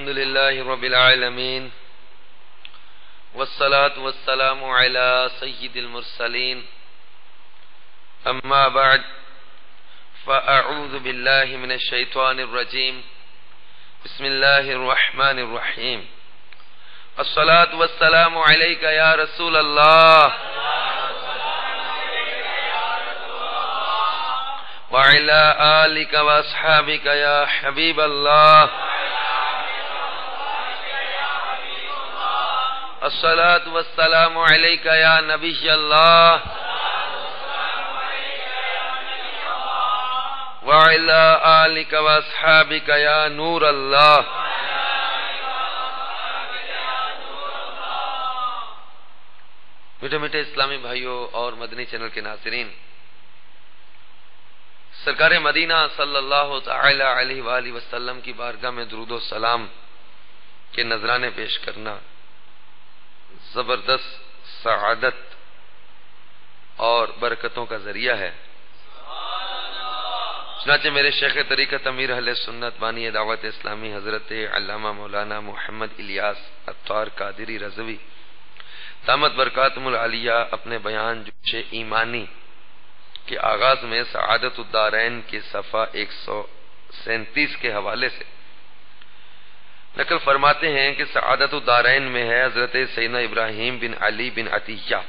الحمد لله رب العالمين والصلاة والسلام على سيد المرسلين أما بعد فأعوذ بالله من الشيطان الرجيم بسم الله الرحمن الرحيم الصلاة والسلام عليك يا رسول الله وعلى آلك وأصحابك يا حبيب الله الصلاة والسلام عليك يا نبي الله وعلى آلك وأصحابك يا نور الله میٹھے میٹھے اسلامی بھائیوں اور مدنی چینل کے ناظرین، سرکار مدینہ صلی اللہ تعالی علیہ وآلہ وسلم کی بارگاہ میں درود و سلام کے نذرانے پیش کرنا زبردست سعادت اور برکتوں کا ذریعہ ہے۔ چنانچہ میرے شیخ طریقت امیر اہل سنت بانی دعوت اسلامی حضرت علامہ مولانا محمد الیاس عطار قادری رضوی دامت برکاتہم العالیہ اپنے بیان جوش ایمانی کے آغاز میں سعادت الدارین کے صفحہ 137 کے حوالے سے نقل فرماتے ہیں کہ سعادت الدارین میں ہے، حضرت سیدنا ابراہیم بن علی بن عطیہ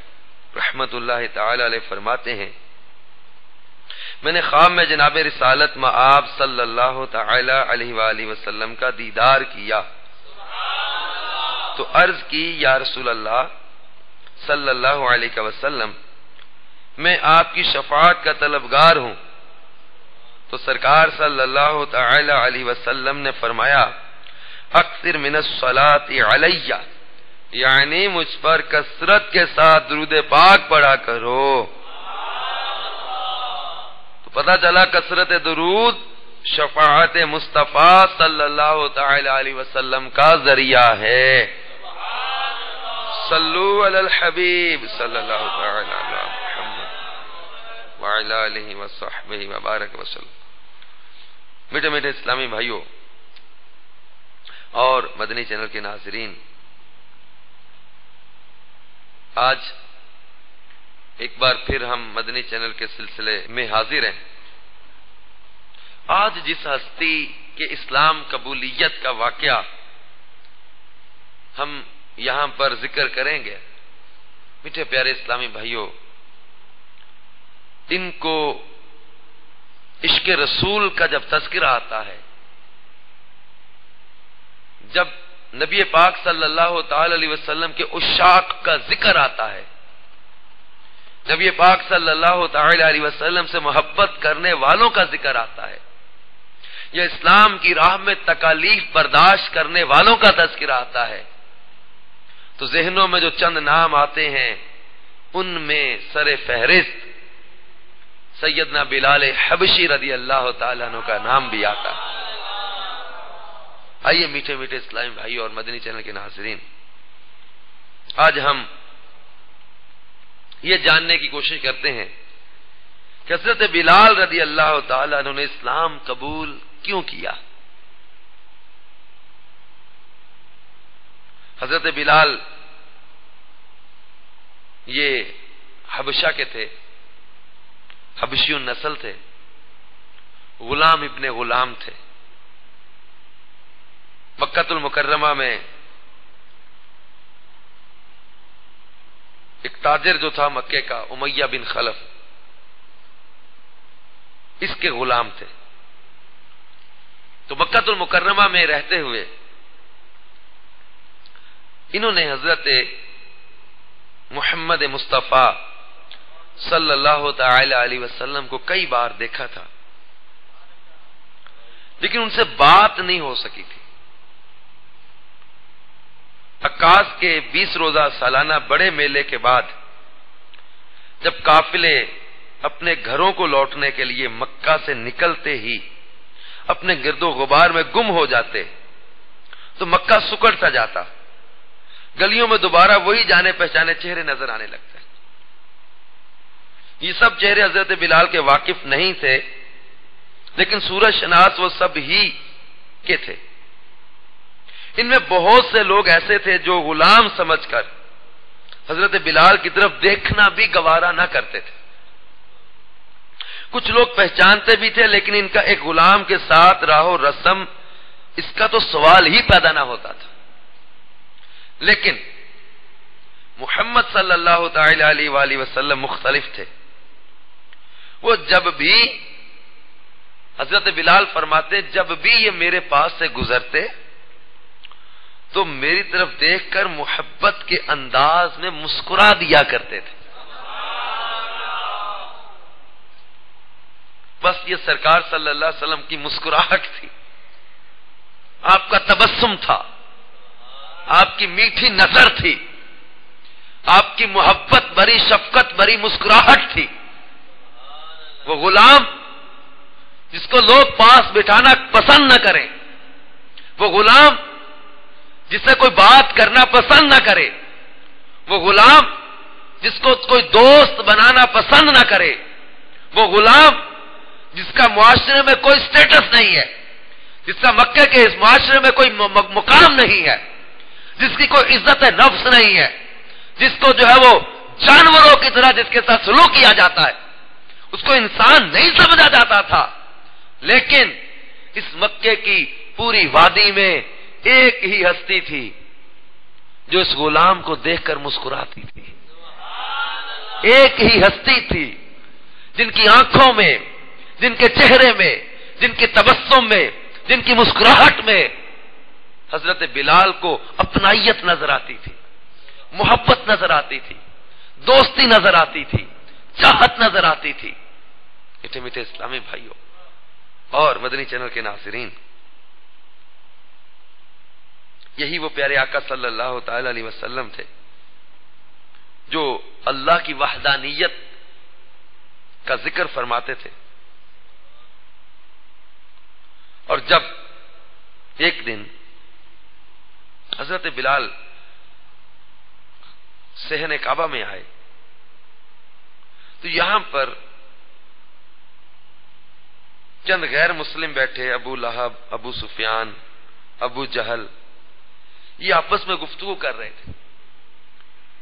رحمت اللہ تعالی علیہ فرماتے ہیں، میں نے خواب میں جناب رسالت مآب صلی اللہ تعالی علیہ وآلہ وسلم کا دیدار کیا تو عرض کی، یا رسول اللہ صلی اللہ علیہ وسلم، میں آپ کی شفاعت کا طلبگار ہوں۔ تو سرکار صلی اللہ تعالی علیہ وسلم نے فرمایا، اکثر من الصلاۃ علیہ، یعنی مجھ پر کثرت کے ساتھ درود پاک پڑھا کرو۔ تو پتہ چلا کثرت درود شفاعت مصطفیٰ صلی اللہ تعالی علیہ وسلم کا ذریعہ ہے۔ صلو علی الحبیب صلی اللہ تعالی علی محمد وعلی آلہ وصحبہ وبارک وسلم۔ میٹھے میٹھے اسلامی بھائیوں اور مدنی چینل کے ناظرین، آج ایک بار پھر ہم مدنی چینل کے سلسلے میں حاضر ہیں۔ آج جس ہستی کے اسلام قبولیت کا واقعہ ہم یہاں پر ذکر کریں گے، میٹھے پیارے اسلامی بھائیوں، ان کو عشق رسول کا جب تذکرہ آتا ہے، جب نبی پاک صلی اللہ تعالی علیہ وسلم کے عشاق کا ذکر آتا ہے، نبی پاک صلی اللہ تعالی علیہ وسلم سے محبت کرنے والوں کا ذکر آتا ہے، یا اسلام کی راہ میں تکالیف برداشت کرنے والوں کا تذکرہ آتا ہے، تو ذہنوں میں جو چند نام آتے ہیں ان میں سر فہرست سیدنا بلال حبشی رضی اللہ تعالیٰ عنہ کا نام بھی آتا ہے۔ آئیے میٹھے میٹھے اسلامی بھائی اور مدنی چینل کے ناظرین، آج ہم یہ جاننے کی کوشش کرتے ہیں کہ حضرت بلال رضی اللہ تعالیٰ عنہ نے اسلام قبول کیوں کیا۔ حضرت بلال یہ حبشہ کے تھے، حبشی النسل تھے، غلام ابن غلام تھے۔ مکہ المکرمہ میں ایک تاجر جو تھا مکے کا، امیہ بن خلف، اس کے غلام تھے۔ تو مکہ المکرمہ میں رہتے ہوئے انہوں نے حضرت محمد مصطفیٰ صلی اللہ تعالی علیہ وسلم کو کئی بار دیکھا تھا، لیکن ان سے بات نہیں ہو سکی تھی۔ عکاس کے 20 روزہ سالانہ بڑے میلے کے بعد جب قافلے اپنے گھروں کو لوٹنے کے لیے مکہ سے نکلتے ہی اپنے گرد و غبار میں گم ہو جاتے تو مکہ سکڑ سا جاتا، گلیوں میں دوبارہ وہی جانے پہچانے چہرے نظر آنے لگتے۔ یہ سب چہرے حضرت بلال کے واقف نہیں تھے، لیکن سورج شناس وہ سب ہی کے تھے۔ ان میں بہت سے لوگ ایسے تھے جو غلام سمجھ کر حضرت بلال کی طرف دیکھنا بھی گوارا نہ کرتے تھے. کچھ لوگ پہچانتے بھی تھے لیکن ان کا ایک غلام کے ساتھ راہ و رسم اس کا تو سوال ہی پیدا نہ ہوتا تھا. لیکن محمد صلی اللہ تعالی علیہ وآلہ وسلم مختلف تھے. وہ جب بھی حضرت بلال فرماتے جب بھی یہ میرے پاس سے گزرتے تو میری طرف دیکھ کر محبت کے انداز میں مسکرا دیا کرتے تھے. بس یہ سرکار صلی اللہ علیہ وسلم کی مسکراہٹ تھی، آپ کا تبسم تھا، آپ کی میٹھی نظر تھی، آپ کی محبت بری شفقت بری مسکراہٹ تھی. وہ غلام جس کو لوگ پاس بٹھانا پسند نہ کریں، وہ غلام جس سے کوئی بات کرنا پسند نہ کرے، وہ غلام جس کو کوئی دوست بنانا پسند نہ کرے، وہ غلام جس کا معاشرے میں کوئی سٹیٹس نہیں ہے، جس کا مکے کے اس معاشرے میں کوئی مقام نہیں ہے، جس کی کوئی عزت نفس نہیں ہے، جس کو جو ہے وہ جانوروں کی طرح جس کے ساتھ سلوک کیا جاتا ہے، اس کو انسان نہیں سمجھا جاتا تھا. لیکن اس مکے کی پوری وادی میں ایک ہی ہستی تھی جو اس غلام کو دیکھ کر مسکراتی تھی. ایک ہی ہستی تھی جن کی آنکھوں میں، جن کے چہرے میں، جن کے تبسم میں، جن کی مسکراہٹ میں حضرت بلال کو اپنائیت نظر آتی تھی، محبت نظر آتی تھی، دوستی نظر آتی تھی، چاہت نظر آتی تھی. میٹھے میٹھے اسلامی بھائیوں اور مدنی چینل کے ناظرین، یہی وہ پیارے آقا صلی اللہ تعالی علیہ وسلم تھے جو اللہ کی وحدانیت کا ذکر فرماتے تھے. اور جب ایک دن حضرت بلال صحن کعبہ میں آئے تو یہاں پر چند غیر مسلم بیٹھے، ابو لہب، ابو سفیان، ابو جہل، یہ آپس میں گفتگو کر رہے تھے.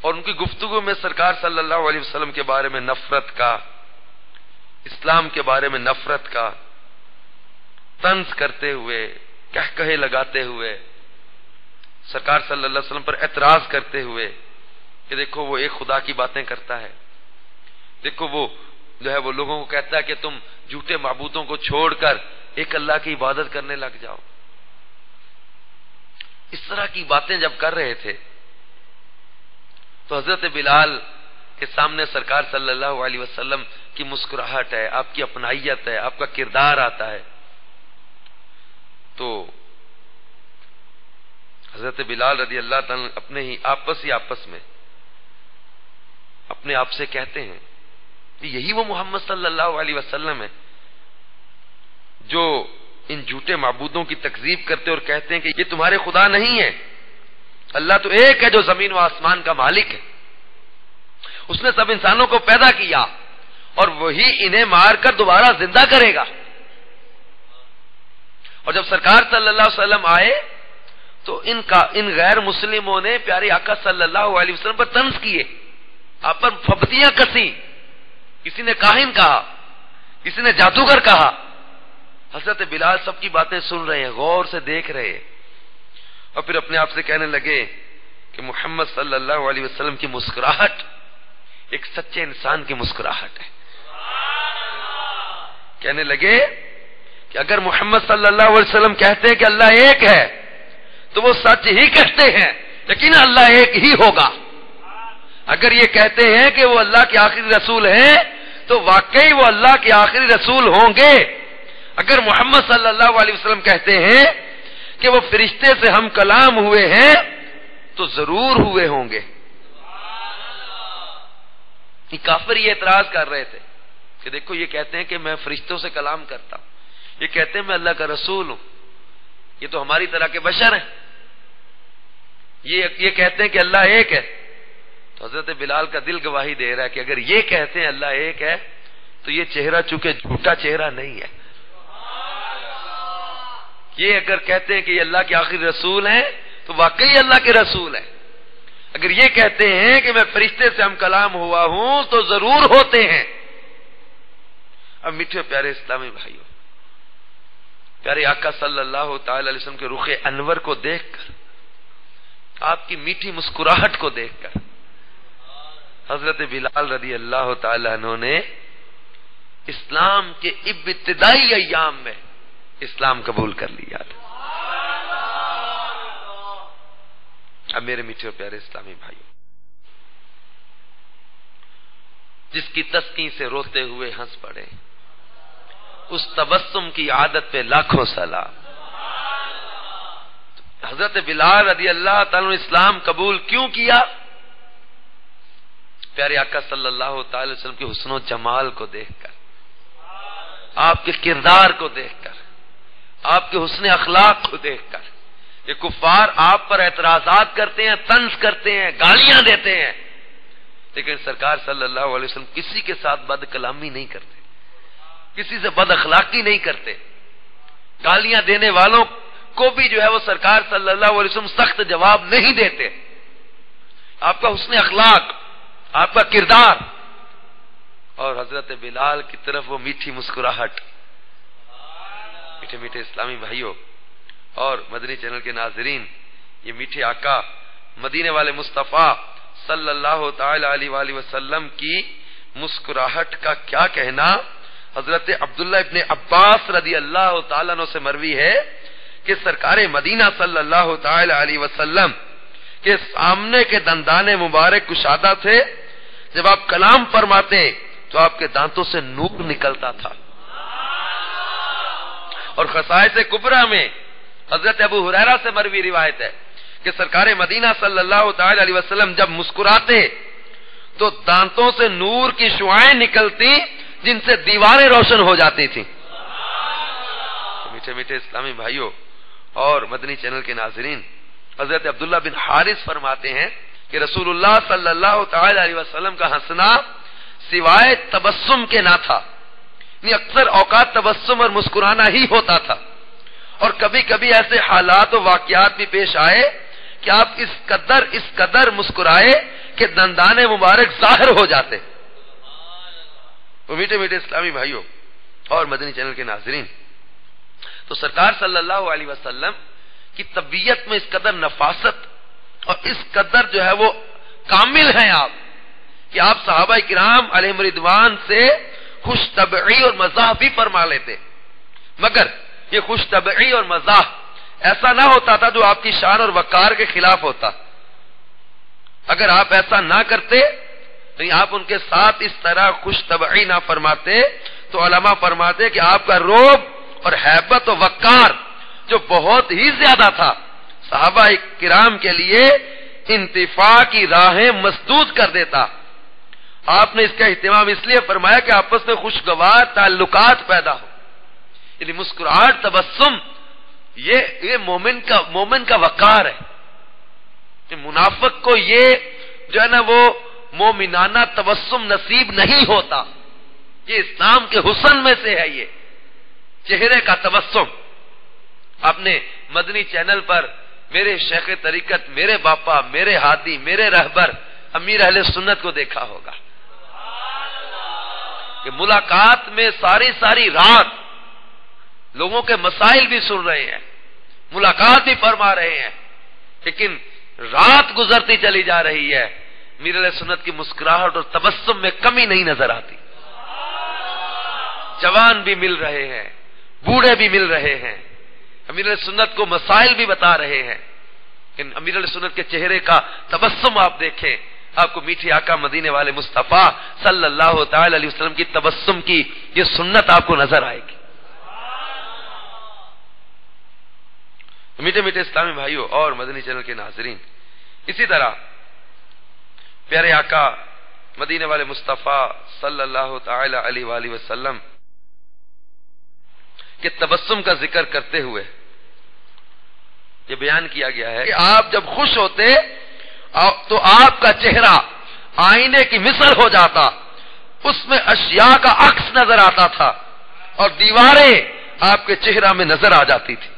اور ان کی گفتگو میں سرکار صلی اللہ علیہ وسلم کے بارے میں نفرت کا، اسلام کے بارے میں نفرت کا طنز کرتے ہوئے، کہکہے لگاتے ہوئے، سرکار صلی اللہ علیہ وسلم پر اعتراض کرتے ہوئے کہ دیکھو وہ ایک خدا کی باتیں کرتا ہے، دیکھو وہ جو ہے وہ لوگوں کو کہتا ہے کہ تم جھوٹے معبودوں کو چھوڑ کر ایک اللہ کی عبادت کرنے لگ جاؤ. اس طرح کی باتیں جب کر رہے تھے تو حضرت بلال کے سامنے سرکار صلی اللہ علیہ وسلم کی مسکراہٹ ہے، آپ کی اپنائیت ہے، آپ کا کردار آتا ہے. تو حضرت بلال رضی اللہ تعالی اپنے ہی آپس میں اپنے آپ سے کہتے ہیں کہ یہی وہ محمد صلی اللہ علیہ وسلم ہے جو ان جھوٹے معبودوں کی تکذیب کرتے اور کہتے ہیں کہ یہ تمہارے خدا نہیں ہے، اللہ تو ایک ہے جو زمین و آسمان کا مالک ہے، اس نے سب انسانوں کو پیدا کیا اور وہی انہیں مار کر دوبارہ زندہ کرے گا. اور جب سرکار صلی اللہ علیہ وسلم آئے تو ان غیر مسلموں نے پیارے آقا صلی اللہ علیہ وسلم پر طنز کیے، آپ پر پھپتیاں کسی، کسی نے کاہن کہا، کسی نے جادوگر کہا. حضرت بلال سب کی باتیں سن رہے ہیں، غور سے دیکھ رہے ہیں، اور پھر اپنے آپ سے کہنے لگے کہ محمد صلی اللہ علیہ وسلم کی مسکراہٹ ایک سچے انسان کی مسکراہٹ ہے. کہنے لگے کہ اگر محمد صلی اللہ علیہ وسلم کہتے ہیں کہ اللہ ایک ہے تو وہ سچ ہی کہتے ہیں، لیکن اللہ ایک ہی ہوگا. اگر یہ کہتے ہیں کہ وہ اللہ کے آخری رسول ہیں تو واقعی وہ اللہ کے آخری رسول ہوں گے. اگر محمد صلی اللہ علیہ وسلم کہتے ہیں کہ وہ فرشتے سے ہم کلام ہوئے ہیں تو ضرور ہوئے ہوں گے. یہ کافر یہ اعتراض کر رہے تھے کہ دیکھو یہ کہتے ہیں کہ میں فرشتوں سے کلام کرتا ہوں، یہ کہتے ہیں میں اللہ کا رسول ہوں، یہ تو ہماری طرح کے بشر ہیں، یہ کہتے ہیں کہ اللہ ایک ہے. تو حضرت بلال کا دل گواہی دے رہا ہے کہ اگر یہ کہتے ہیں اللہ ایک ہے تو یہ چہرہ چونکہ جھوٹا چہرہ نہیں ہے، یہ اگر کہتے ہیں کہ یہ اللہ کے آخری رسول ہیں تو واقعی اللہ کے رسول ہیں. اگر یہ کہتے ہیں کہ میں فرشتے سے ہم کلام ہوا ہوں تو ضرور ہوتے ہیں. اب میٹھے پیارے اسلامی بھائیوں، پیارے آقا صلی اللہ تعالی علیہ وسلم کے رخ انور کو دیکھ کر، آپ کی میٹھی مسکراہٹ کو دیکھ کر حضرت بلال رضی اللہ تعالی عنہ نے اسلام کے ابتدائی ایام میں اسلام قبول کر لیا تھا. اب میرے میٹھے اور پیارے اسلامی بھائیوں، جس کی تسکین سے روتے ہوئے ہنس پڑے، اس تبسم کی عادت پہ لاکھوں سلام. حضرت بلال رضی اللہ تعالیٰ نے اسلام قبول کیوں کیا؟ پیارے آقا صلی اللہ تعالی وسلم کے حسن و جمال کو دیکھ کر، آپ کے کردار کو دیکھ کر، آپ کے حسن اخلاق کو دیکھ کر. یہ کفار آپ پر اعتراضات کرتے ہیں، طنز کرتے ہیں، گالیاں دیتے ہیں، لیکن سرکار صلی اللہ علیہ وسلم کسی کے ساتھ بد کلامی نہیں کرتے، کسی سے بد اخلاقی نہیں کرتے. گالیاں دینے والوں کو بھی جو ہے وہ سرکار صلی اللہ علیہ وسلم سخت جواب نہیں دیتے. آپ کا حسن اخلاق، آپ کا کردار، اور حضرت بلال کی طرف وہ میٹھی مسکراہٹ. میٹھے میٹھے اسلامی بھائیوں اور مدنی چینل کے ناظرین، یہ میٹھے آقا مدینے والے مصطفیٰ صلی اللہ تعالی علیہ وآلہ وسلم کی مسکراہٹ کا کیا کہنا. حضرت عبداللہ ابن عباس رضی اللہ تعالیٰ عنہ سے مروی ہے کہ سرکار مدینہ صلی اللہ تعالی علیہ وسلم کے سامنے کے دندان مبارک کشادہ تھے. جب آپ کلام فرماتے تو آپ کے دانتوں سے نور نکلتا تھا. اور خصائص کبریٰ میں حضرت ابو ہریرہ سے مروی روایت ہے کہ سرکار مدینہ صلی اللہ تعالی علیہ وسلم جب مسکراتے تو دانتوں سے نور کی شعائیں نکلتی جن سے دیواریں روشن ہو جاتی تھیں. میٹھے میٹھے اسلامی بھائیوں اور مدنی چینل کے ناظرین، حضرت عبداللہ بن حارث فرماتے ہیں کہ رسول اللہ صلی اللہ تعالی علیہ وسلم کا ہنسنا سوائے تبسم کے نہ تھا. یعنی اکثر اوقات تبسم اور مسکرانا ہی ہوتا تھا، اور کبھی کبھی ایسے حالات و واقعات بھی پیش آئے کہ آپ اس قدر مسکرائے کہ دندان مبارک ظاہر ہو جاتے. وہ میٹھے میٹھے اسلامی بھائیوں اور مدنی چینل کے ناظرین، تو سرکار صلی اللہ علیہ وسلم کی طبیعت میں اس قدر نفاست اور اس قدر جو ہے وہ کامل ہیں آپ کہ آپ صحابہ کرام علیہم رضوان سے خوش طبعی اور مزاح بھی فرما لیتے. مگر یہ خوش طبعی اور مزاح ایسا نہ ہوتا تھا جو آپ کی شان اور وقار کے خلاف ہوتا. اگر آپ ایسا نہ کرتے، یعنی آپ ان کے ساتھ اس طرح خوش طبعی نہ فرماتے، تو علماء فرماتے کہ آپ کا رعب اور ہیبت و وقار جو بہت ہی زیادہ تھا، صحابہ کرام کے لیے انتفاع کی راہیں مسدود کر دیتا. آپ نے اس کا اہتمام اس لیے فرمایا کہ آپس میں خوشگوار تعلقات پیدا ہو. یعنی مسکراہٹ، تبسم، یہ مومن کا وقار ہے. کہ منافق کو یہ جو ہے نا وہ مومنانہ تبسم نصیب نہیں ہوتا. یہ اسلام کے حسن میں سے ہے، یہ چہرے کا تبسم. آپ نے مدنی چینل پر میرے شیخ طریقت، میرے باپا، میرے ہادی، میرے رہبر امیر اہل سنت کو دیکھا ہوگا کہ ملاقات میں ساری رات لوگوں کے مسائل بھی سن رہے ہیں، ملاقات بھی فرما رہے ہیں، لیکن رات گزرتی چلی جا رہی ہے، امیر اہل سنت کی مسکراہٹ اور تبسم میں کمی نہیں نظر آتی. جوان بھی مل رہے ہیں، بوڑھے بھی مل رہے ہیں، امیر علیہ سنت کو مسائل بھی بتا رہے ہیں. ان امیر علیہ سنت کے چہرے کا تبسم آپ دیکھیں، آپ کو میٹھے آقا مدینے والے مصطفیٰ صلی اللہ تعالی علیہ وسلم کی تبسم کی یہ سنت آپ کو نظر آئے گی. میٹھے میٹھے اسلامی بھائیوں اور مدنی چینل کے ناظرین، اسی طرح پیارے آقا مدینے والے مصطفیٰ صلی اللہ تعالی علیہ وآلہ وسلم کہ تبسم کا ذکر کرتے ہوئے یہ بیان کیا گیا ہے کہ آپ جب خوش ہوتے تو آپ کا چہرہ آئینے کی مثل ہو جاتا، اس میں اشیاء کا عکس نظر آتا تھا اور دیواریں آپ کے چہرہ میں نظر آ جاتی تھی.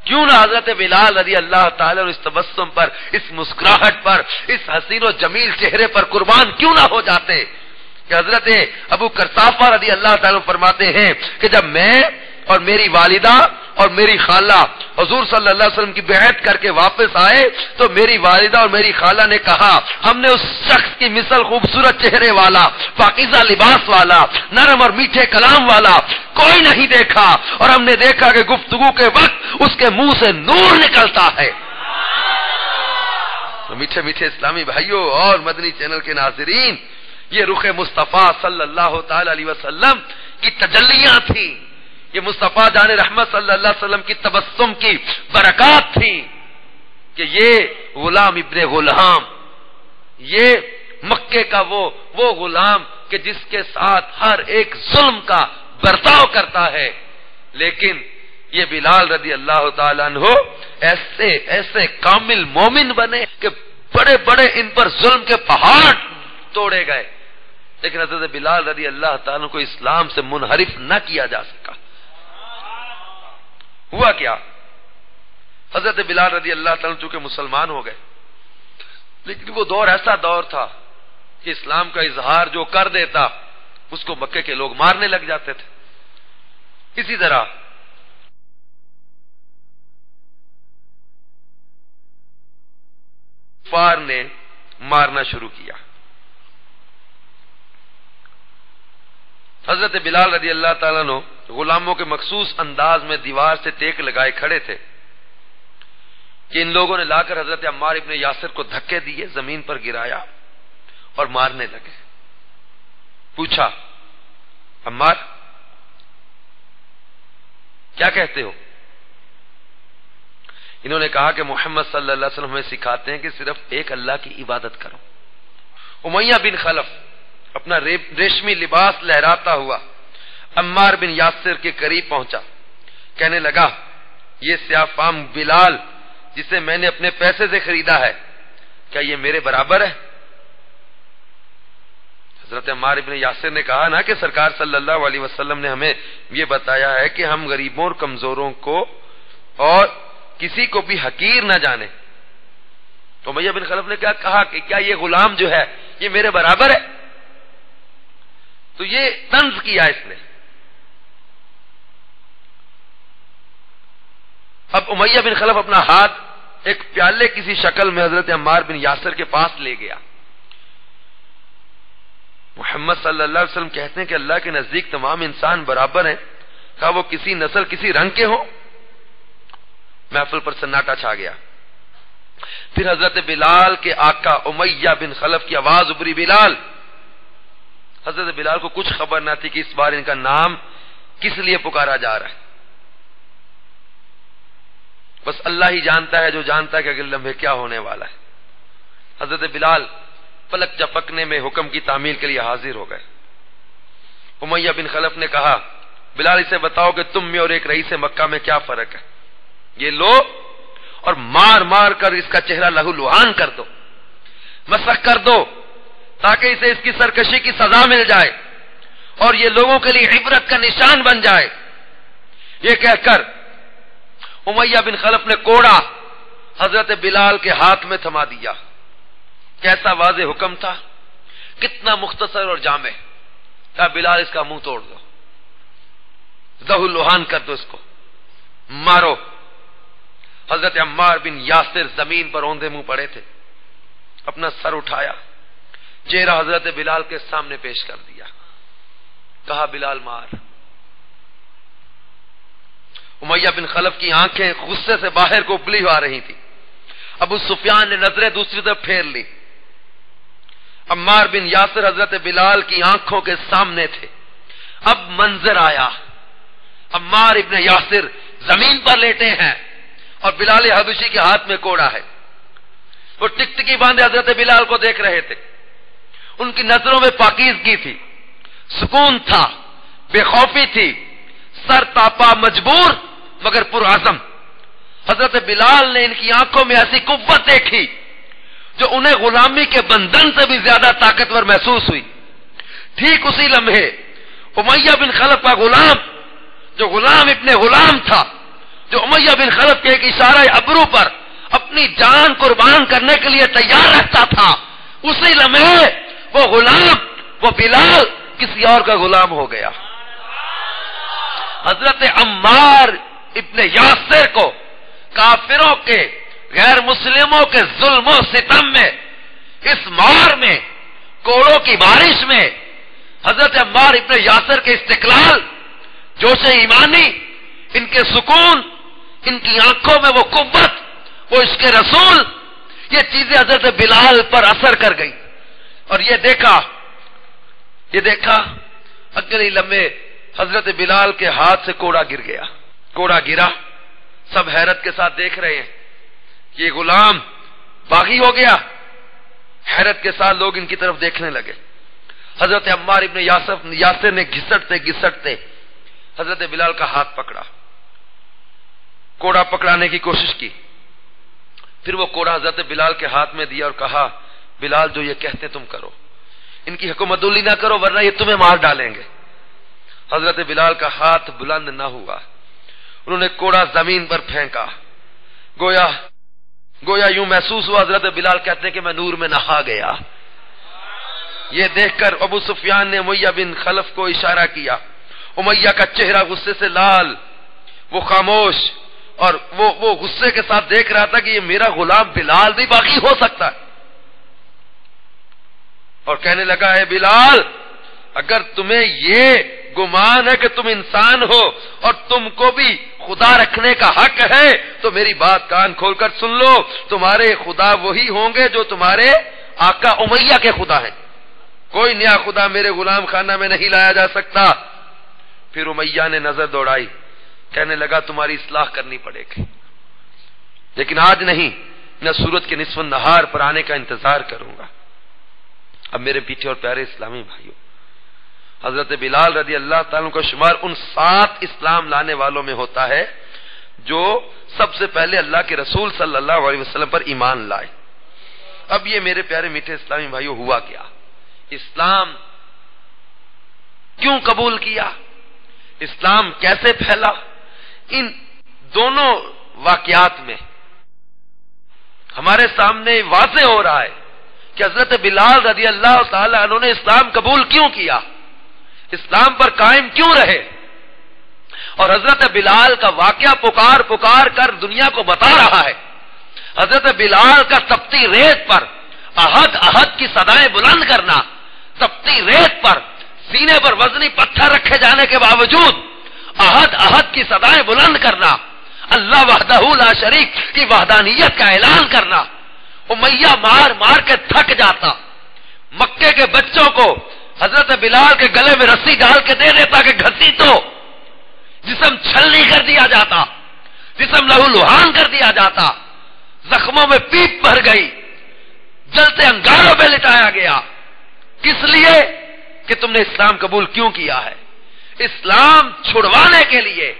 کیوں نہ حضرت بلال رضی اللہ تعالی اور اس تبسم پر، اس مسکراہٹ پر، اس حسین و جمیل چہرے پر قربان کیوں نہ ہو جاتے کہ حضرت ابو قرصافہ رضی اللہ تعالی فرماتے ہیں کہ جب میں اور میری والدہ اور میری خالہ حضور صلی اللہ علیہ وسلم کی بیعت کر کے واپس آئے تو میری والدہ اور میری خالہ نے کہا ہم نے اس شخص کی مثل خوبصورت چہرے والا، پاکیزہ لباس والا، نرم اور میٹھے کلام والا کوئی نہیں دیکھا، اور ہم نے دیکھا کہ گفتگو کے وقت اس کے منہ سے نور نکلتا ہے۔ تو میٹھے میٹھے اسلامی بھائیوں اور مدنی چینل کے ناظرین، یہ رخ مصطفیٰ صلی اللہ تعالی علیہ وسلم کی تجلیاں تھیں، یہ مصطفیٰ جان رحمت صلی اللہ علیہ وسلم کی تبسم کی برکات تھی کہ یہ غلام ابن غلام، یہ مکے کا وہ غلام کہ جس کے ساتھ ہر ایک ظلم کا برتاؤ کرتا ہے، لیکن یہ بلال رضی اللہ تعالیٰ عنہ ایسے کامل مومن بنے کہ بڑے بڑے ان پر ظلم کے پہاڑ توڑے گئے، لیکن حضرت بلال رضی اللہ تعالیٰ کو اسلام سے منحرف نہ کیا جا سکا۔ ہوا کیا؟ حضرت بلال رضی اللہ تعالیٰ چونکہ مسلمان ہو گئے، لیکن وہ دور ایسا دور تھا کہ اسلام کا اظہار جو کر دیتا اس کو مکے کے لوگ مارنے لگ جاتے تھے۔ اسی طرح کفار نے مارنا شروع کیا۔ حضرت بلال رضی اللہ تعالیٰ نے غلاموں کے مخصوص انداز میں دیوار سے ٹیک لگائے کھڑے تھے کہ ان لوگوں نے لا کر حضرت عمار ابن یاسر کو دھکے دیے، زمین پر گرایا اور مارنے لگے۔ پوچھا عمار کیا کہتے ہو؟ انہوں نے کہا کہ محمد صلی اللہ علیہ وسلم ہمیں سکھاتے ہیں کہ صرف ایک اللہ کی عبادت کرو۔ امیہ بن خلف اپنا ریشمی لباس لہراتا ہوا عمار بن یاسر کے قریب پہنچا، کہنے لگا یہ سیاہ فام بلال جسے میں نے اپنے پیسے سے خریدا ہے، کیا یہ میرے برابر ہے؟ حضرت عمار بن یاسر نے کہا نا کہ سرکار صلی اللہ علیہ وسلم نے ہمیں یہ بتایا ہے کہ ہم غریبوں اور کمزوروں کو اور کسی کو بھی حقیر نہ جانے۔ تو امیہ بن خلف نے کیا کہا کہ کیا یہ غلام جو ہے یہ میرے برابر ہے؟ تو یہ طنز کیا اس نے۔ اب امیہ بن خلف اپنا ہاتھ ایک پیالے کسی شکل میں حضرت عمار بن یاسر کے پاس لے گیا۔ محمد صلی اللہ علیہ وسلم کہتے ہیں کہ اللہ کے نزدیک تمام انسان برابر ہیں، کہا وہ کسی نسل کسی رنگ کے ہوں۔ محفل پر سناٹا چھا گیا۔ پھر حضرت بلال کے آقا امیہ بن خلف کی آواز ابھری، بلال۔ حضرت بلال کو کچھ خبر نہ تھی کہ اس بار ان کا نام کس لیے پکارا جا رہا ہے، بس اللہ ہی جانتا ہے جو جانتا ہے کہ اگلے لمحے کیا ہونے والا ہے۔ حضرت بلال پلک جھپکنے میں حکم کی تعمیل کے لیے حاضر ہو گئے۔ امیہ بن خلف نے کہا بلال اسے بتاؤ کہ تم میں اور ایک رئیس مکہ میں کیا فرق ہے، یہ لو اور مار مار کر اس کا چہرہ لہو لہان کر دو، مسخ کر دو تاکہ اسے اس کی سرکشی کی سزا مل جائے اور یہ لوگوں کے لیے عبرت کا نشان بن جائے۔ یہ کہہ کر امیہ بن خلف نے کوڑا حضرت بلال کے ہاتھ میں تھما دیا۔ کیسا واضح حکم تھا، کتنا مختصر اور جامع۔ کہا بلال اس کا منہ توڑ دو، لہو لہان کر دو، اس کو مارو۔ حضرت عمار بن یاسر زمین پر اوندے منہ پڑے تھے، اپنا سر اٹھایا، چہرہ حضرت بلال کے سامنے پیش کر دیا، کہا بلال مار۔ امیہ بن خلف کی آنکھیں غصے سے باہر کو ابلی آ رہی تھی۔ ابو سفیان نے نظریں دوسری طرف پھیر لی۔ عمار بن یاسر حضرت بلال کی آنکھوں کے سامنے تھے۔ اب منظر آیا، عمار ابن یاسر زمین پر لیٹے ہیں اور بلال حبشی کے ہاتھ میں کوڑا ہے۔ وہ ٹکٹکی باندھے حضرت بلال کو دیکھ رہے تھے، ان کی نظروں میں پاکیزگی تھی، سکون تھا، بے خوفی تھی، سر تاپا، مجبور مگر پرعزم۔ حضرت بلال نے ان کی آنکھوں میں ایسی قوت دیکھی جو انہیں غلامی کے بندھن سے بھی زیادہ طاقتور محسوس ہوئی۔ ٹھیک اسی لمحے امیہ بن خلف کا غلام جو غلام ابن غلام تھا، جو امیہ بن خلف کے ایک اشارہ ابرو پر اپنی جان قربان کرنے کے لیے تیار رہتا تھا، اسی لمحے وہ غلام، وہ بلال کسی اور کا غلام ہو گیا۔ حضرت عمار ابن یاسر کو کافروں کے، غیر مسلموں کے ظلم و ستم میں، اس مار میں، کوڑوں کی بارش میں، حضرت عمار ابن یاسر کے استقلال، جوش ایمانی، ان کے سکون، ان کی آنکھوں میں وہ قوت، وہ عشق رسول، یہ چیزیں حضرت بلال پر اثر کر گئی۔ اور یہ دیکھا اگلے لمحے حضرت بلال کے ہاتھ سے کوڑا گر گیا۔ کوڑا گرا، سب حیرت کے ساتھ دیکھ رہے ہیں، یہ غلام باغی ہو گیا۔ حیرت کے ساتھ لوگ ان کی طرف دیکھنے لگے۔ حضرت عمار ابن یاسر نے گھسٹتے حضرت بلال کا ہاتھ پکڑا، کوڑا پکڑانے کی کوشش کی، پھر وہ کوڑا حضرت بلال کے ہاتھ میں دیا اور کہا، بلال جو یہ کہتے تم کرو، ان کی حکومت دولی نہ کرو ورنہ یہ تمہیں مار ڈالیں گے۔ حضرت بلال کا ہاتھ بلند نہ ہوا، انہوں نے کوڑا زمین پر پھینکا، گویا یوں محسوس ہوا حضرت بلال کہتے ہیں کہ میں نور میں نہا گیا۔ یہ دیکھ کر ابو سفیان نے امیہ بن خلف کو اشارہ کیا، امیہ کا چہرہ غصے سے لال، وہ خاموش، اور وہ غصے کے ساتھ دیکھ رہا تھا کہ یہ میرا غلام بلال بھی باقی ہو سکتا ہے، اور کہنے لگا، ہے بلال، اگر تمہیں یہ گمان ہے کہ تم انسان ہو اور تم کو بھی خدا رکھنے کا حق ہے تو میری بات کان کھول کر سن لو، تمہارے خدا وہی ہوں گے جو تمہارے آقا امیہ کے خدا ہیں، کوئی نیا خدا میرے غلام خانہ میں نہیں لایا جا سکتا۔ پھر امیہ نے نظر دوڑائی، کہنے لگا تمہاری اصلاح کرنی پڑے گی، لیکن آج نہیں، میں سورج کے نصف النہار پر آنے کا انتظار کروں گا۔ اب میرے پیچھے اور پیارے اسلامی بھائیوں، حضرت بلال رضی اللہ تعالیٰ کا شمار ان 7 اسلام لانے والوں میں ہوتا ہے جو سب سے پہلے اللہ کے رسول صلی اللہ علیہ وسلم پر ایمان لائے۔ اب یہ میرے پیارے میٹھے اسلامی بھائیوں ہوا کیا؟ اسلام کیوں قبول کیا؟ اسلام کیسے پھیلا؟ ان دونوں واقعات میں ہمارے سامنے واضح ہو رہا ہے کہ حضرت بلال رضی اللہ تعالی عنہ نے اسلام قبول کیوں کیا، اسلام پر قائم کیوں رہے، اور حضرت بلال کا واقعہ پکار کر دنیا کو بتا رہا ہے۔ حضرت بلال کا تپتی ریت پر احد کی صدائیں بلند کرنا، تپتی ریت پر سینے پر وزنی پتھر رکھے جانے کے باوجود احد کی صدائیں بلند کرنا، اللہ وحدہ لا شریک کی وحدانیت کا اعلان کرنا۔ امیہ مار کے تھک جاتا، مکے کے بچوں کو حضرت بلال کے گلے میں رسی ڈال کے دے دیتا کہ گھسی تو جسم چھلنی کر دیا جاتا، جسم لہو لہان کر دیا جاتا، زخموں میں پیپ بھر گئی، جلتے انگاروں میں لٹایا گیا۔ کس لیے؟ کہ تم نے اسلام قبول کیوں کیا ہے؟ اسلام چھڑوانے کے لیے،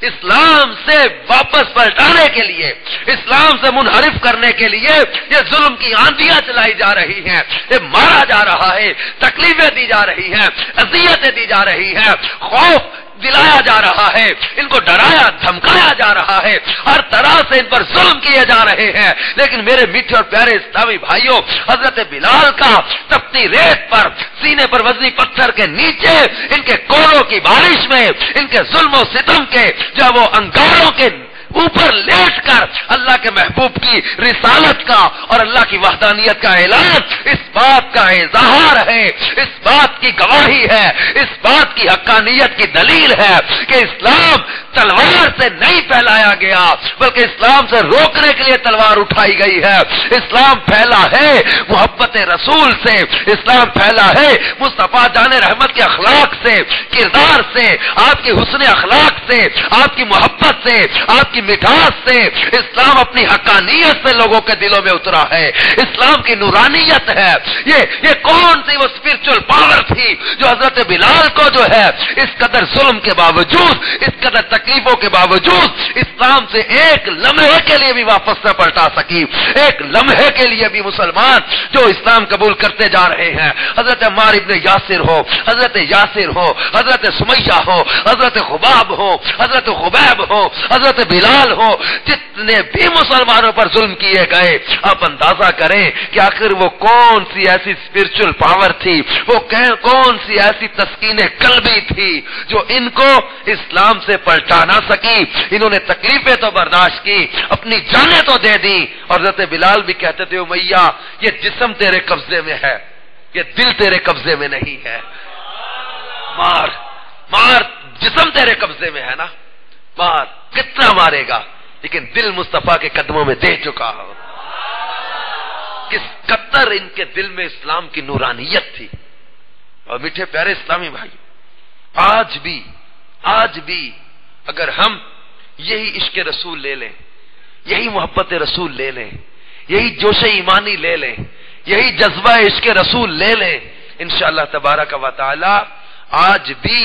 اسلام سے واپس پلٹانے کے لیے، اسلام سے منحرف کرنے کے لیے یہ ظلم کی آندیاں چلائی جا رہی ہیں، یہ مارا جا رہا ہے، تکلیفیں دی جا رہی ہیں، اذیتیں دی جا رہی ہیں، خوف دلایا جا رہا ہے، ان کو ڈرایا دھمکایا جا رہا ہے، ہر طرح سے ان پر ظلم کیے جا رہے ہیں۔ لیکن میرے میٹھے اور پیارے اسلامی بھائیوں، حضرت بلال کا تپتی ریت پر سینے پر وزنی پتھر کے نیچے ان کے کوڑوں کی بارش میں، ان کے ظلم و ستم کے جب وہ انگاروں کے اوپر لیٹ کر اللہ کے محبوب کی رسالت کا اور اللہ کی وحدانیت کا اعلان، اس بات کا اظہار ہے، اس بات کی گواہی ہے، اس بات کی حقانیت کی دلیل ہے کہ اسلام تلوار سے نہیں پھیلایا گیا بلکہ اسلام سے روکنے کے لیے تلوار اٹھائی گئی ہے۔ اسلام پھیلا ہے محبت رسول سے، اسلام پھیلا ہے مصطفیٰ جان رحمت کے اخلاق سے، کردار سے، آپ کی حسن اخلاق سے، آپ کی محبت سے، آپ کی مٹھاس سے۔ اسلام اپنی حقانیت سے لوگوں کے دلوں میں اترا ہے، اسلام کی نورانیت ہے۔ یہ کون سی وہ اسپرچل پاور تھی جو حضرت بلال کو جو ہے اس قدر ظلم کے باوجود، اس قدر تکلیفوں کے باوجود اسلام سے ایک لمحے کے لیے بھی واپس نہ پلٹا سکی. ایک لمحے کے لیے بھی مسلمان جو اسلام قبول کرتے جا رہے ہیں، حضرت عمار ابن یاسر ہو، حضرت یاسر ہو، حضرت سمیہ ہو، حضرت خباب ہو، حضرت خبیب ہو، حضرت بلال ہو، جتنے بھی مسلمانوں پر ظلم کیے گئے، آپ اندازہ کریں کہ آخر وہ کون سی ایسی اسپرچل پاور تھی، وہ کون سی ایسی تسکین قلبی تھی جو ان کو اسلام سے پلٹا نہ سکی. انہوں نے تکلیفیں تو برداشت کی، اپنی جانیں تو دے دی. اور حضرت بلال بھی کہتے تھے امیہ یہ جسم تیرے قبضے میں ہے، یہ دل تیرے قبضے میں نہیں ہے. مار مار، جسم تیرے قبضے میں ہے نا، مار، کتنا مارے گا، لیکن دل مصطفیٰ کے قدموں میں دے چکا ہو. کس قدر ان کے دل میں اسلام کی نورانیت تھی. اور میٹھے پیارے اسلامی بھائی، آج بھی اگر ہم یہی عشق رسول لے لیں، یہی محبت رسول لے لیں، یہی جوش ایمانی لے لیں، یہی جذبہ عشق رسول لے لیں، انشاءاللہ تبارک و تعالی آج بھی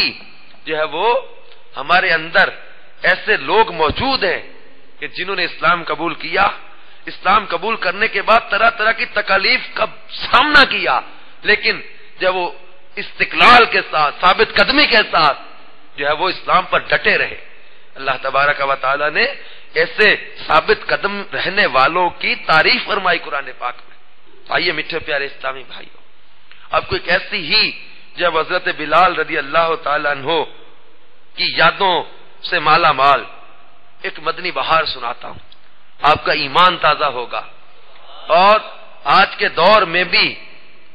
جو ہے وہ ہمارے اندر ایسے لوگ موجود ہیں کہ جنہوں نے اسلام قبول کیا، اسلام قبول کرنے کے بعد طرح طرح کی تکالیف کا سامنا کیا، لیکن جب وہ استقلال کے ساتھ، ثابت قدمی کے ساتھ جو ہے وہ اسلام پر ڈٹے رہے. اللہ تبارک و تعالی نے ایسے ثابت قدم رہنے والوں کی تعریف فرمائی قرآن پاک میں. آئیے میٹھے پیارے اسلامی بھائیوں، آپ کو ایک ایسی ہی جب حضرت بلال رضی اللہ تعالیٰ عنہ کی یادوں سے مالا مال ایک مدنی بہار سناتا ہوں، آپ کا ایمان تازہ ہوگا. اور آج کے دور میں بھی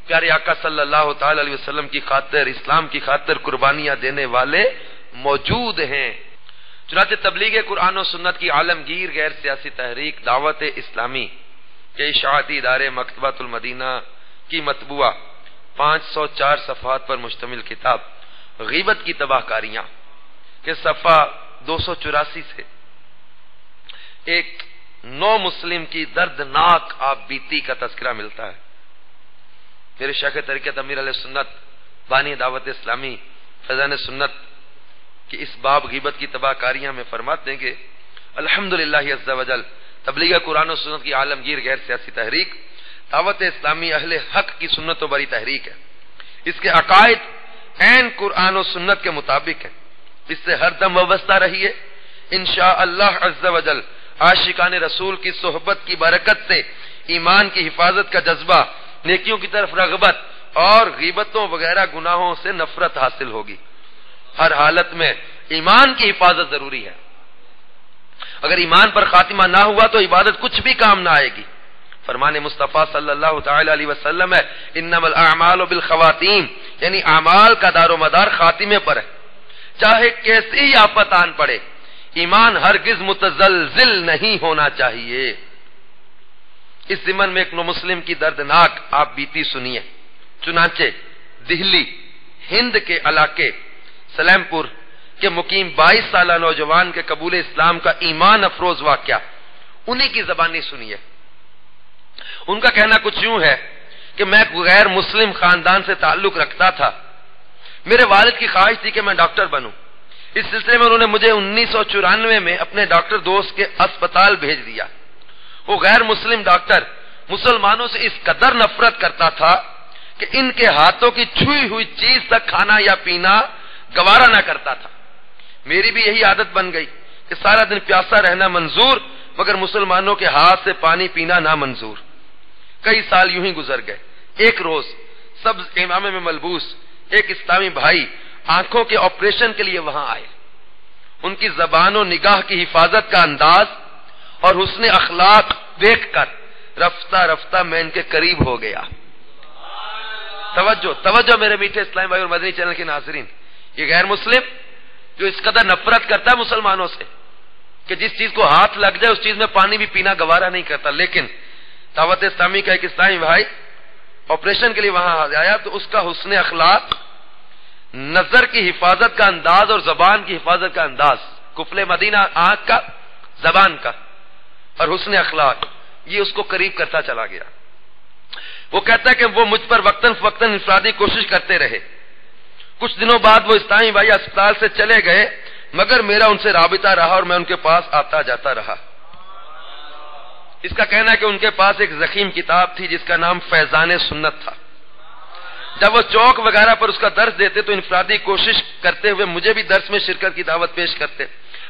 پیارے آقا صلی اللہ تعالی علیہ وسلم کی خاطر، اسلام کی خاطر قربانیاں دینے والے موجود ہیں. چنانچہ تبلیغ قرآن و سنت کی عالمگیر غیر سیاسی تحریک دعوت اسلامی کے اشاعتی ادارے مکتبۃ المدینہ کی مطبوعہ 504 صفحات پر مشتمل کتاب غیبت کی تباہ کاریاں کے صفحہ 284 سے ایک نو مسلم کی دردناک آپ بیتی کا تذکرہ ملتا ہے. میرے شیخ طریقت امیر علیہ سنت بانی دعوت اسلامی فیضان سنت کہ اس باب غیبت کی تباہ کاریاں میں فرماتے ہیں کہ الحمدللہ عز وجل تبلیغ قرآن و سنت کی عالمگیر غیر سیاسی تحریک دعوت اسلامی اہل حق کی سنت و بری تحریک ہے. اس کے عقائد عین قرآن و سنت کے مطابق ہے، اس سے ہر دم وابستہ رہیے. انشاءاللہ عز وجل عاشقان رسول کی صحبت کی برکت سے ایمان کی حفاظت کا جذبہ، نیکیوں کی طرف رغبت اور غیبتوں وغیرہ گناہوں سے نفرت حاصل ہوگی. ہر حالت میں ایمان کی حفاظت ضروری ہے. اگر ایمان پر خاتمہ نہ ہوا تو عبادت کچھ بھی کام نہ آئے گی. فرمان مصطفیٰ صلی اللہ تعالی علیہ وسلم ہے انما الاعمال بالخواتیم، یعنی اعمال کا دار و مدار خاتمے پر ہے. چاہے کیسی ہی آفت آن پڑے، ایمان ہرگز متزلزل نہیں ہونا چاہیے. اس ضمن میں ایک نو مسلم کی دردناک آپ بیتی سنیے. چنانچہ دہلی ہند کے علاقے سلیم پور کے مقیم 22 سالہ نوجوان کے قبول اسلام کا ایمان افروز واقعہ انہی کی زبانی سنیے. ان کا کہنا کچھ یوں ہے کہ میں غیر مسلم خاندان سے تعلق رکھتا تھا، میرے والد کی خواہش تھی کہ میں ڈاکٹر بنوں. اس سلسلے میں انہوں نے مجھے 1994 میں اپنے ڈاکٹر دوست کے اسپتال بھیج دیا. وہ غیر مسلم ڈاکٹر مسلمانوں سے اس قدر نفرت کرتا تھا کہ ان کے ہاتھوں کی چھوئی ہوئی چیز تک کھانا یا پینا گوارا نہ کرتا تھا. میری بھی یہی عادت بن گئی کہ سارا دن پیاسا رہنا منظور مگر مسلمانوں کے ہاتھ سے پانی پینا نامنظور. کئی سال یوں ہی گزر گئے. ایک روز سبز امامے میں ملبوس ایک اسلامی بھائی آنکھوں کے آپریشن کے لیے وہاں آئے. ان کی زبان و نگاہ کی حفاظت کا انداز اور حسن اخلاق دیکھ کر رفتہ رفتہ میں ان کے قریب ہو گیا. توجہ میرے میٹھے اسلام بھائی اور مدنی چینل کے ناظرین، یہ غیر مسلم جو اس قدر نفرت کرتا ہے مسلمانوں سے کہ جس چیز کو ہاتھ لگ جائے اس چیز میں پانی بھی پینا گوارا نہیں کرتا، لیکن دعوت اسلامی کا ایک اسلامی بھائی آپریشن کے لیے وہاں آیا تو اس کا حسن اخلاق، نظر کی حفاظت کا انداز اور زبان کی حفاظت کا انداز، کفل مدینہ آنکھ کا، زبان کا اور حسن اخلاق، یہ اس کو قریب کرتا چلا گیا. وہ کہتا ہے کہ وہ مجھ پر وقتاً فوقتاً انفرادی کوشش کرتے رہے. کچھ دنوں بعد وہ اسلامی بھائی اسپتال سے چلے گئے مگر میرا ان سے رابطہ رہا اور میں ان کے پاس آتا جاتا رہا۔ اس کا کہنا ہے کہ ان کے پاس ایک ضخیم کتاب تھی جس کا نام فیضان سنت تھا۔ جب وہ چوک وغیرہ پر اس کا درس دیتے تو انفرادی کوشش کرتے ہوئے مجھے بھی درس میں شرکت کی دعوت پیش کرتے،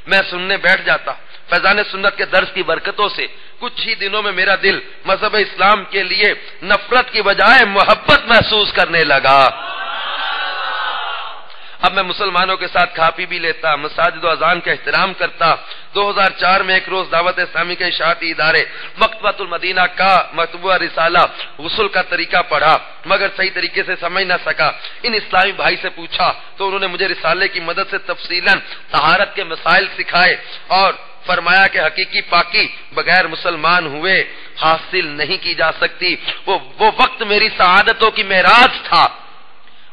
میں سننے بیٹھ جاتا۔ فیضان سنت کے درس کی برکتوں سے کچھ ہی دنوں میں میرا دل مذہب اسلام کے لیے نفرت کی بجائے محبت محسوس کرنے لگا۔ اب میں مسلمانوں کے ساتھ کھا پی بھی لیتا، مساجد و اذان کا احترام کرتا۔ 2004 میں ایک روز دعوت اسلامی کے اشاعتی ادارے مکتبۃ المدینہ کا مطبوعہ رسالہ غسل کا طریقہ پڑھا، مگر صحیح طریقے سے سمجھ نہ سکا۔ ان اسلامی بھائی سے پوچھا تو انہوں نے مجھے رسالے کی مدد سے تفصیلاً طہارت کے مسائل سکھائے اور فرمایا کہ حقیقی پاکی بغیر مسلمان ہوئے حاصل نہیں کی جا سکتی۔ وہ وقت میری سعادتوں کی معراج تھا،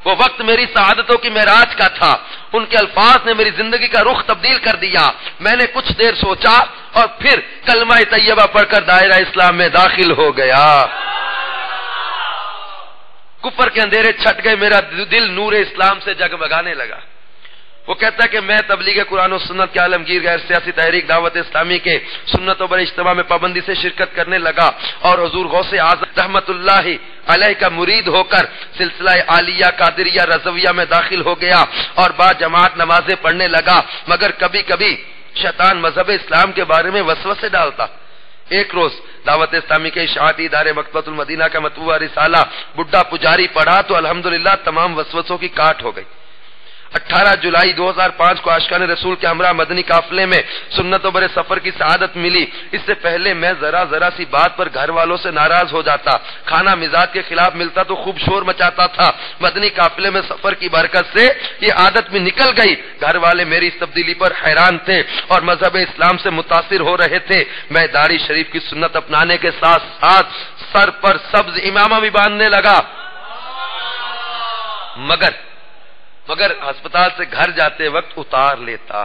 وہ وقت میری سعادتوں کی معراج کا تھا۔ ان کے الفاظ نے میری زندگی کا رخ تبدیل کر دیا۔ میں نے کچھ دیر سوچا اور پھر کلمہ طیبہ پڑھ کر دائرہ اسلام میں داخل ہو گیا۔ کفر کے اندھیرے چھٹ گئے، میرا دل نور اسلام سے جگمگانے لگا۔ وہ کہتا ہے کہ میں تبلیغ قرآن و سنت کے عالمگیر غیر سیاسی تحریک دعوت اسلامی کے سنتوں پر اجتماع میں پابندی سے شرکت کرنے لگا اور حضور غوث اعظم رحمت اللہ علیہ کا مرید ہو کر سلسلہ عالیہ قادریہ رضویہ میں داخل ہو گیا اور با جماعت نمازیں پڑھنے لگا، مگر کبھی کبھی شیطان مذہب اسلام کے بارے میں وسوسے ڈالتا۔ ایک روز دعوت اسلامی کے اشاعتی ادارے مکتبۃ المدینہ کا مطبوعہ رسالہ بڈھا پجاری پڑھا تو الحمدللہ تمام وسوسوں کی کاٹ ہو گئی۔ 18 جولائی 2005 کو عاشقان رسول کے ہمراہ مدنی قافلے میں سنتوں برے سفر کی سعادت ملی۔ اس سے پہلے میں ذرا سی بات پر گھر والوں سے ناراض ہو جاتا، کھانا مزاج کے خلاف ملتا تو خوب شور مچاتا تھا۔ مدنی قافلے میں سفر کی برکت سے یہ عادت بھی نکل گئی۔ گھر والے میری اس تبدیلی پر حیران تھے اور مذہب اسلام سے متاثر ہو رہے تھے۔ میں داڑھی شریف کی سنت اپنانے کے ساتھ ساتھ سر پر سبز امامہ بھی باندھنے لگا، مگر ہسپتال سے گھر جاتے وقت اتار لیتا۔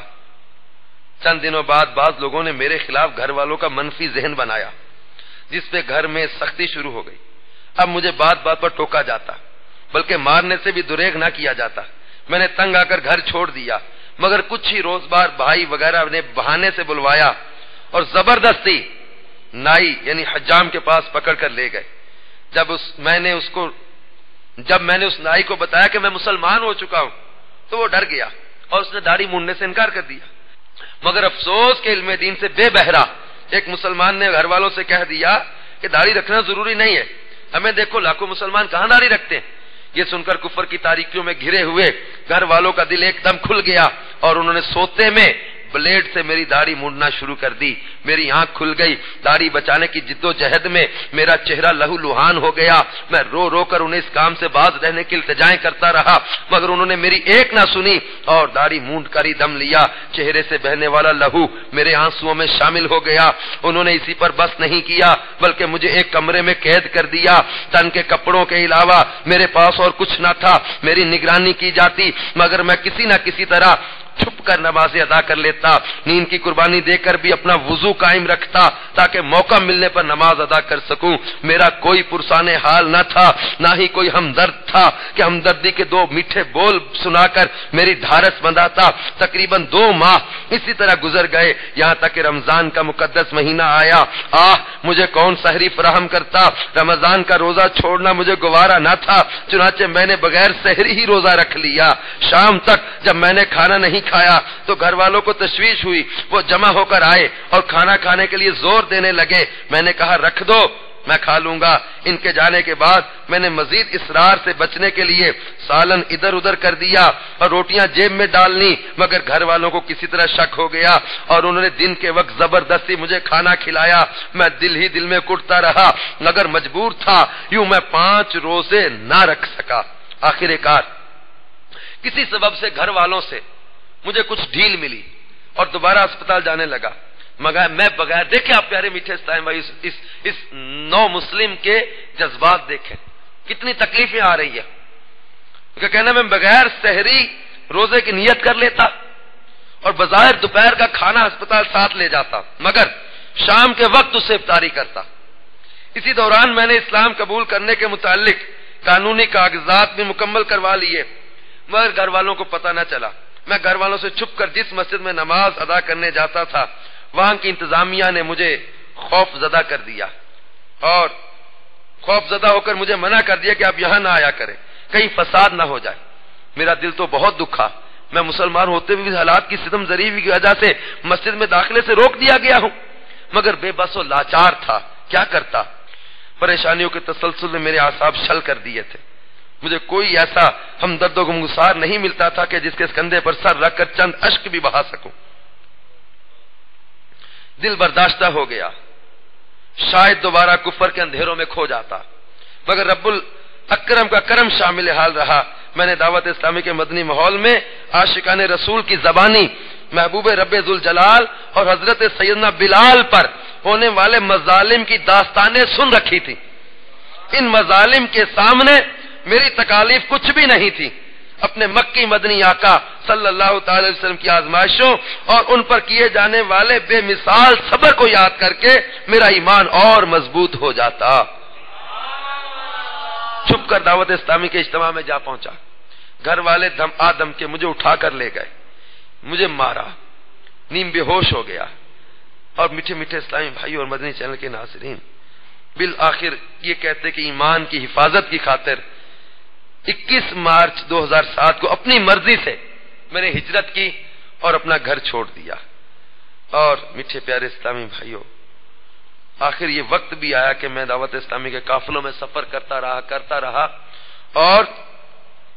چند دنوں بعد بعض لوگوں نے میرے خلاف گھر والوں کا منفی ذہن بنایا، جس پہ گھر میں سختی شروع ہو گئی۔ اب مجھے بات پر ٹوکا جاتا، بلکہ مارنے سے بھی دریغ نہ کیا جاتا۔ میں نے تنگ آ کر گھر چھوڑ دیا، مگر کچھ ہی روز بعد بھائی وغیرہ نے بہانے سے بلوایا اور زبردستی نائی یعنی حجام کے پاس پکڑ کر لے گئے۔ جب میں نے اس نائی کو بتایا کہ میں مسلمان ہو چکا ہوں تو وہ ڈر گیا اور اس نے داڑھی مونڈنے سے انکار کر دیا، مگر افسوس کہ علم دین سے بے بہرا ایک مسلمان نے گھر والوں سے کہہ دیا کہ داڑھی رکھنا ضروری نہیں ہے، ہمیں دیکھو لاکھوں مسلمان کہاں داڑھی رکھتے ہیں۔ یہ سن کر کفر کی تاریکیوں میں گھرے ہوئے گھر والوں کا دل ایک دم کھل گیا اور انہوں نے سوتے میں بلیڈ سے میری داڑھی مونڈنا شروع کر دی۔ میری آنکھ کھل گئی، داڑھی بچانے کی جد و جہد میں میرا چہرہ لہو لہان ہو گیا۔ میں رو رو کر انہیں اس کام سے باز رہنے کی التجائیں کرتا رہا، مگر انہوں نے میری ایک نہ سنی اور داڑھی مونڈ کر ہی دم لیا۔ چہرے سے بہنے والا لہو میرے آنسوؤں میں شامل ہو گیا۔ انہوں نے اسی پر بس نہیں کیا بلکہ مجھے ایک کمرے میں قید کر دیا۔ تن کے کپڑوں کے علاوہ میرے پاس اور کچھ نہ تھا۔ میری نگرانی کی جاتی مگر میں کسی نہ کسی طرح چھپ کر نمازیں ادا کر لیتا، نیند کی قربانی دے کر بھی اپنا وضو قائم رکھتا تاکہ موقع ملنے پر نماز ادا کر سکوں۔ میرا کوئی پرسان حال نہ تھا، نہ ہی کوئی ہمدرد تھا کہ ہمدردی کے دو میٹھے بول سنا کر میری ڈھارس بندھاتا۔ تقریباً 2 ماہ اسی طرح گزر گئے، یہاں تک کہ رمضان کا مقدس مہینہ آیا۔ مجھے کون سحری فراہم کرتا؟ رمضان کا روزہ چھوڑنا مجھے گوارا نہ تھا، چنانچہ میں نے بغیر سحری ہی روزہ رکھ لیا۔ شام تک جب میں نے کھانا نہیں کھایا تو گھر والوں کو تشویش ہوئی، وہ جمع ہو کر آئے اور کھانا کھانے کے لیے زور دینے لگے۔ میں نے کہا رکھ دو، میں کھا لوں گا۔ ان کے جانے کے بعد میں نے مزید اصرار سے بچنے کے لیے سالن ادھر ادھر کر دیا اور روٹیاں جیب میں ڈال لی، مگر گھر والوں کو کسی طرح شک ہو گیا اور انہوں نے دن کے وقت زبردستی مجھے کھانا کھلایا۔ میں دل ہی دل میں کٹتا رہا مگر مجبور تھا، یوں میں 5 روزے نہ رکھ سکا۔ آخر کار کسی سبب سے گھر والوں سے مجھے کچھ ڈھیل ملی اور دوبارہ اسپتال جانے لگا، مگر میں بغیر دیکھے آپ پیارے میٹھے اسلام بھائی اس نو مسلم کے جذبات دیکھیں، کتنی تکلیفیں آ رہی ہے۔ کہ کہنا میں بغیر سحری روزے کی نیت کر لیتا اور بظاہر دوپہر کا کھانا اسپتال ساتھ لے جاتا، مگر شام کے وقت اسے افطاری کرتا۔ اسی دوران میں نے اسلام قبول کرنے کے متعلق قانونی کاغذات بھی مکمل کروا لیے، مگر گھر والوں کو پتہ نہ چلا۔ میں گھر والوں سے چھپ کر جس مسجد میں نماز ادا کرنے جاتا تھا وہاں کی انتظامیہ نے مجھے خوف زدہ کر دیا اور خوف زدہ ہو کر مجھے منع کر دیا کہ آپ یہاں نہ آیا کریں، کہیں فساد نہ ہو جائے۔ میرا دل تو بہت دکھا، میں مسلمان ہوتے ہوئے بھی حالات کی ستم ذریعہ کی وجہ سے مسجد میں داخلے سے روک دیا گیا ہوں، مگر بے بس و لاچار تھا، کیا کرتا۔ پریشانیوں کے تسلسل میں میرے اعصاب شل کر دیے تھے، مجھے کوئی ایسا ہمدرد و غمگسار نہیں ملتا تھا کہ جس کے کندھے پر سر رکھ کر چند اشک بھی بہا سکوں۔ دل برداشتہ ہو گیا، شاید دوبارہ کفر کے اندھیروں میں کھو جاتا، مگر رب الاکرم کا کرم شامل حال رہا۔ میں نے دعوت اسلامی کے مدنی ماحول میں عاشقان رسول کی زبانی محبوب رب ذوالجلال اور حضرت سیدنا بلال پر ہونے والے مظالم کی داستانیں سن رکھی تھی۔ ان مظالم کے سامنے میری تکالیف کچھ بھی نہیں تھی۔ اپنے مکی مدنی آقا صلی اللہ تعالی وسلم کی آزمائشوں اور ان پر کیے جانے والے بے مثال صبر کو یاد کر کے میرا ایمان اور مضبوط ہو جاتا۔ چھپ کر دعوت اسلامی کے اجتماع میں جا پہنچا، گھر والے دم آدم کے مجھے اٹھا کر لے گئے، مجھے مارا، نیم بے ہوش ہو گیا۔ اور میٹھے میٹھے اسلامی بھائی اور مدنی چینل کے ناظرین، بالآخر یہ کہتے کہ ایمان کی حفاظت کی خاطر 21 مارچ 2007 کو اپنی مرضی سے میں نے ہجرت کی اور اپنا گھر چھوڑ دیا۔ اور میٹھے پیارے اسلامی بھائیوں، آخر یہ وقت بھی آیا کہ میں دعوت اسلامی کے قافلوں میں سفر کرتا رہا اور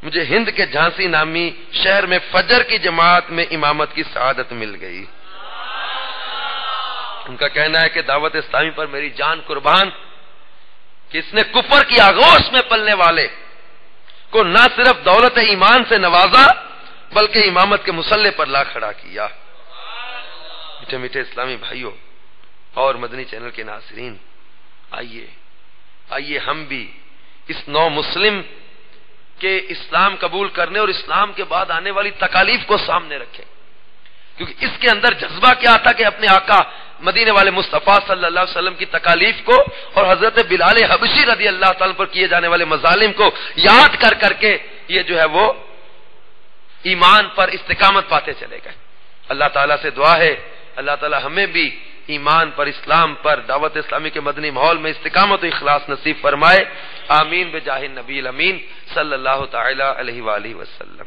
مجھے ہند کے جھانسی نامی شہر میں فجر کی جماعت میں امامت کی سعادت مل گئی۔ ان کا کہنا ہے کہ دعوت اسلامی پر میری جان قربان کہ اس نے کفر کی آغوش میں پلنے والے کو نہ صرف دولت ایمان سے نوازا بلکہ امامت کے مصلے پر لا کھڑا کیا۔ میٹھے میٹھے اسلامی بھائیوں اور مدنی چینل کے ناظرین، آئیے ہم بھی اس نو مسلم کے اسلام قبول کرنے اور اسلام کے بعد آنے والی تکالیف کو سامنے رکھیں، کیونکہ اس کے اندر جذبہ کیا تھا کہ اپنے آقا مدینے والے مصطفیٰ صلی اللہ علیہ وسلم کی تکالیف کو اور حضرت بلال حبشی رضی اللہ تعالیٰ پر کیے جانے والے مظالم کو یاد کر کے یہ جو ہے وہ ایمان پر استقامت پاتے چلے گئے۔ اللہ تعالیٰ سے دعا ہے اللہ تعالیٰ ہمیں بھی ایمان پر، اسلام پر، دعوت اسلامی کے مدنی ماحول میں استقامت و اخلاص نصیب فرمائے۔ آمین بجاہ النبی الامین صلی اللہ تعالی علیہ وآلہ وسلم۔